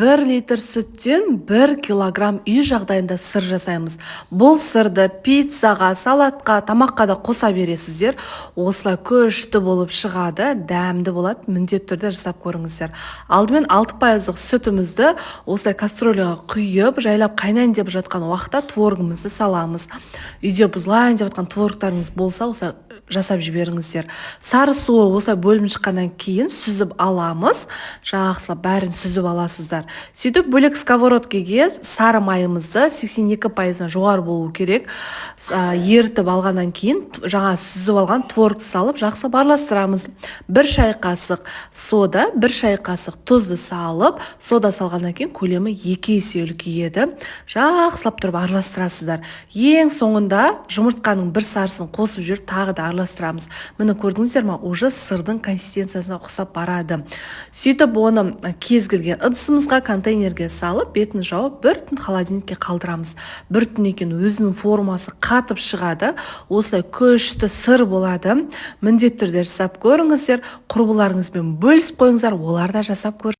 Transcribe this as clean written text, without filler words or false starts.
1 литр сүттен 1 килограмм үй жағдайында сыр жасаймыз. Бұл сырды пиццаға, салатқа, тамаққа да қоса бересіздер. Осылай күшті болып шығады, дәмді болады. Міндетті түрде жасап көріңіздер. Алдымен 6% сүтімізді осылай кастрюляға құйып, жайлап қайнайын деп жатқан уақытта творогымызды саламыз. Үйде бұзылайын деп жатқан творогтарыңыз болса, осылай жасап жіберіңіздер. Сары суы осылай бөлініп шыққаннан кейін сүзіп аламыз. Жақсылап бәрін сүзіп аласыздар. Сөйтіп бөлек сковородкеге сары майымызды 82%-нан жоғары болу керек. Ертіп алғаннан кейін жаңа сүзіп алған творогты салып жақсылап араластырамыз. 1 шай қасық сода, 1 шай қасық тұзды салып, сода салғаннан кейін көлемі 2 есе үлкейеді. Жақсылап тұрып араластырасыздар. Ең соңында жұмыртқаның бір сарысын қосып жүріп тағы да араластырамыз. Міне көрдіңіздер ме, уже сырдың консистенциясына ұқсап барады. Сөйтіп оны кез келген ыдысымызға, контейнерге салып, бетін жауып, бір түн холодильникке қалдырамыз. Бір түннен кейін өзінің формасы қатып шығады. Осылай күшті сыр болады. Міндетті түрде жасап көріңіздер, құрбыларыңызбен бөлісіп қойыңыздар, олар да жасап көріңіздер.